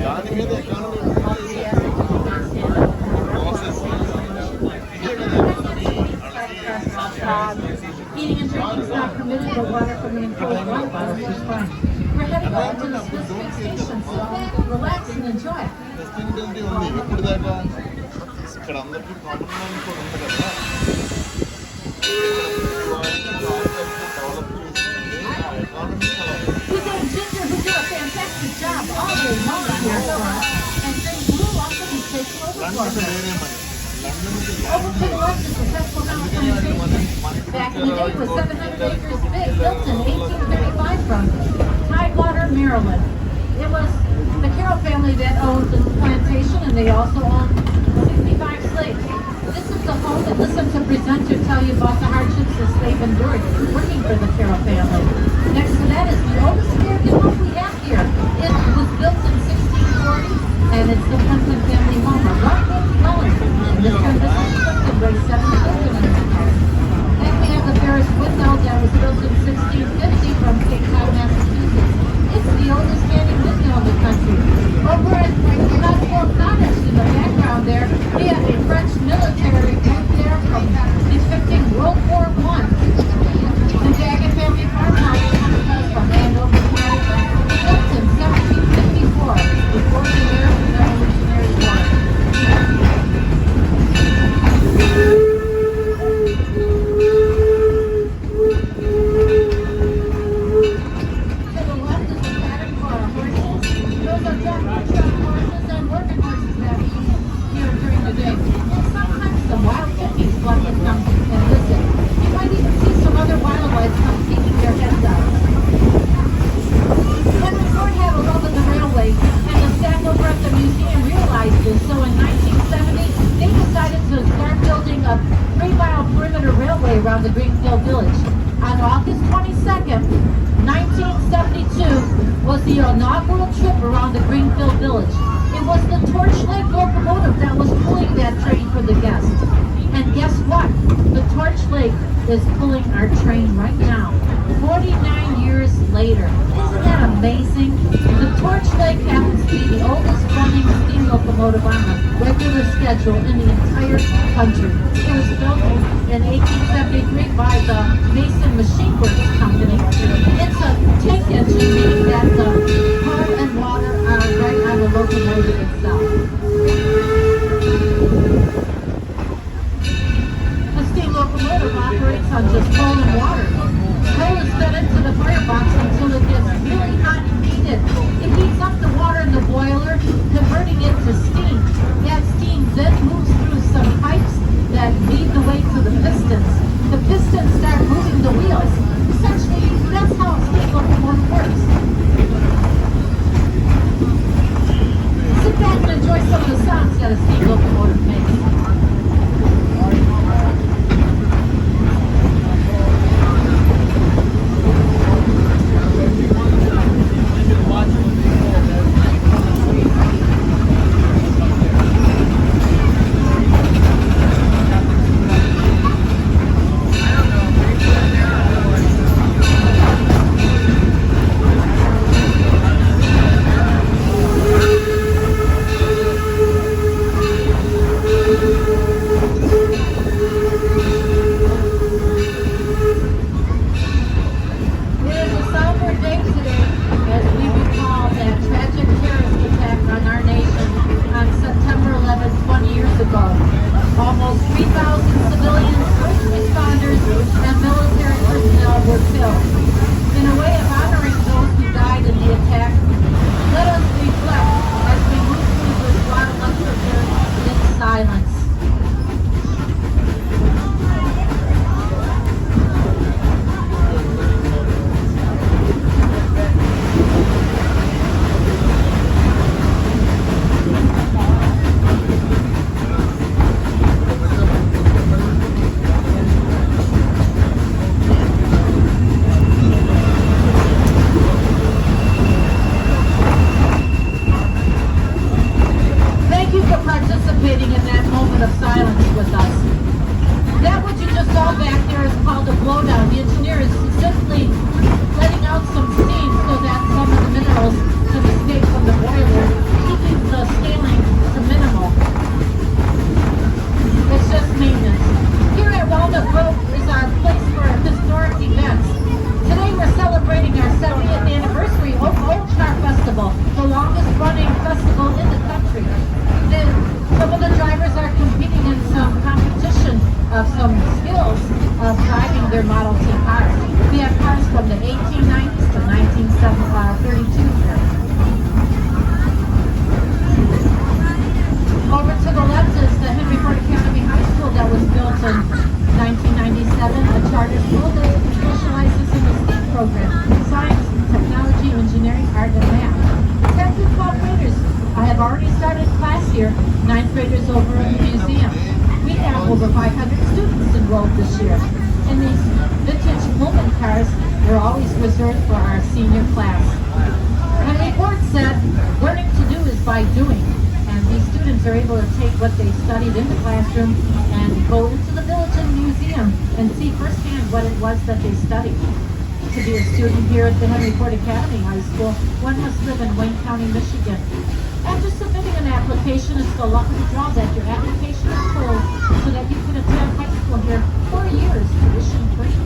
దాని మీద economy process Eating and drinking is not permitted, but water from the enclosed water bottles is fine. We're heading back to the specific station, so relax and enjoy. Sustainability ఉంది ఎప్పుడు దాకా ఇక్కడ అందరికీ common man కూడా ఉంది కదా develop చేసింది ఆ ఎకానమీ అలా We got Ginger who did a fantastic job all day long here for us. And then Blue also who takes over for London us. వేరే మరి లండన్కి Over to the left is the Tesco House plantation. Back in the day was 700 acres big, built in 1835 from Tidewater, Maryland. It was the Carroll family that owned the plantation, and they also owned 65 slaves. This is the home that listen to presenter tell you about the hardships the slave endured working for the Carroll family. Next to that is the oldest American home we have here. It was built in 1640, and it's the Penton family home. A rough dwelling. This transition took to raise 7 children in that house. Then we have the Ferris windmill that was built in 1650 from Cape Cod, Massachusetts. It's the oldest standing windmill in the country. Over at Knoxville Cottage in the background there, we have a French military right there from depicting World War I. The Daggett family farmhouse from Andover, Maryland, built in 1754 before the American Revolutionary War. To the left is the pattern for our horses. Those are Japanese horses and working horses that we use here during the day. And sometimes some wild turkeys come and listen. You might even see some other wildlife come peeking their heads out. Henry Ford had a love of the railway, and the staff over at the museum realized this. So in 1970, they decided to start building a 3-mile perimeter railway around the Greenfield Village. On August 22nd, 1972 was the inaugural trip around the Greenfield Village. It was the Torch Lake locomotive that was pulling that train for the guests. And guess what? The Torch Lake is pulling our train right now, 49 years later. Isn't that amazing? The Torch Lake happens to be the oldest running steam locomotive on a regular schedule in the entire country. It was built in 1873 by the Mason Machine Works Company. It's a tank engine, meaning that the car and water are right on the locomotive itself. The steam locomotive operates on just coal and water. Coal is fed into the firebox until it gets really hot and heated. It heats up the water in the boiler, converting it to steam. That steam then moves through some pipes that lead the way to the pistons. The pistons start moving the wheels. Essentially, that's how a steam locomotive works. have already started class here, ninth graders over in the museum. We have over 500 students enrolled this year. And these vintage Pullman cars are always reserved for our senior class. Henry Ford said, learning to do is by doing. And these students are able to take what they studied in the classroom and go into the village and museum and see firsthand what it was that they studied. To be a student here at the Henry Ford Academy High School, one must live in Wayne County, Michigan. After submitting an application, it's the luck of the draw that your application is full so that you can attend high school here 4 years tuition free.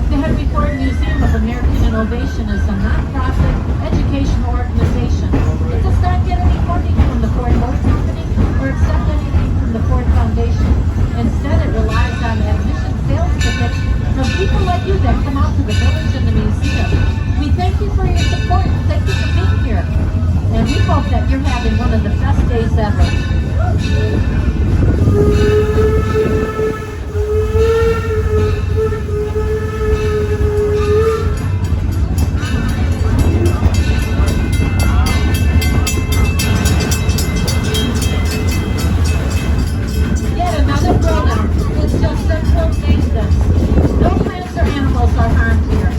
The Henry Ford Museum of American Innovation is a nonprofit educational organization. It does not get any funding from the Ford Motor Company or accept anything from the Ford Foundation. Instead, it relies on admission sales tickets from people like you that come out to the village and the museum. We thank you for your support and thank you for being here. And we hope that you're having one of the best days ever. Yet another program. It's just simple maintenance. No plants or animals are harmed here.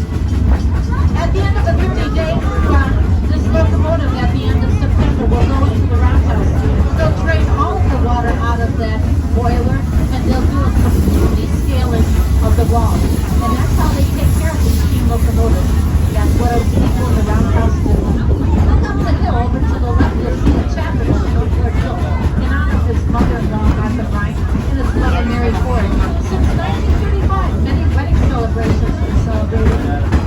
At the end of a 30-day run, this locomotive at the end of September will go into the roundhouse. They'll drain all of the water out of that boiler and they'll do a complete descaling of the wall. And that's how they take care of these steam locomotives. That's what our people in the roundhouse do. Look up the hill over to the left, you'll see a chapel of Ford built in honor of his mother-in-law, Martha Bryant, and his mother, Mary Ford. Since 1935, many wedding celebrations have been celebrated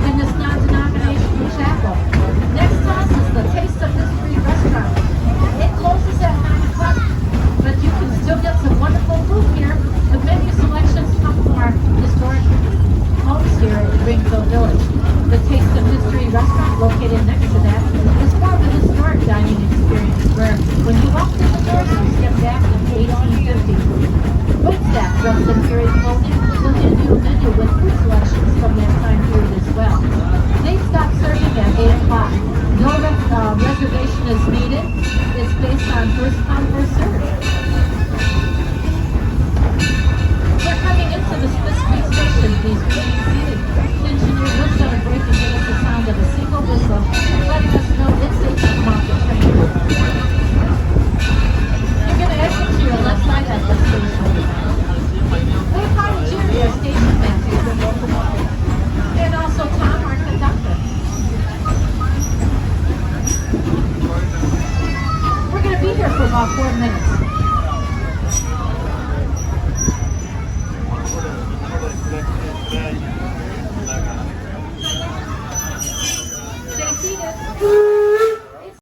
in this non-denominational chapel. Next to us is the Taste of History restaurant. It closes at 9 o'clock, but you can still get some wonderful food here. The menu selections come from our historic homes here at Greenville Village. The Taste of History restaurant, located next to that, is more of a historic dining experience where when you walk through the doors, you step back in 1850. Waitstaff dressed in period clothing will hand you a menu with food selections from that time period as well. They stop serving at 8 o'clock. No reservation is needed. It's based on first come, first served. We're coming into the Swiss Street station. Please remain seated. The engineer looks on a break and gives us the sound of a single whistle, letting us know it's safe to come off the train. You're going to exit to your left side at the station. We'll find Jerry, our station master, the locomotive, and also Tom, our conductor. We're going to be here for about 4 minutes. Stay seated.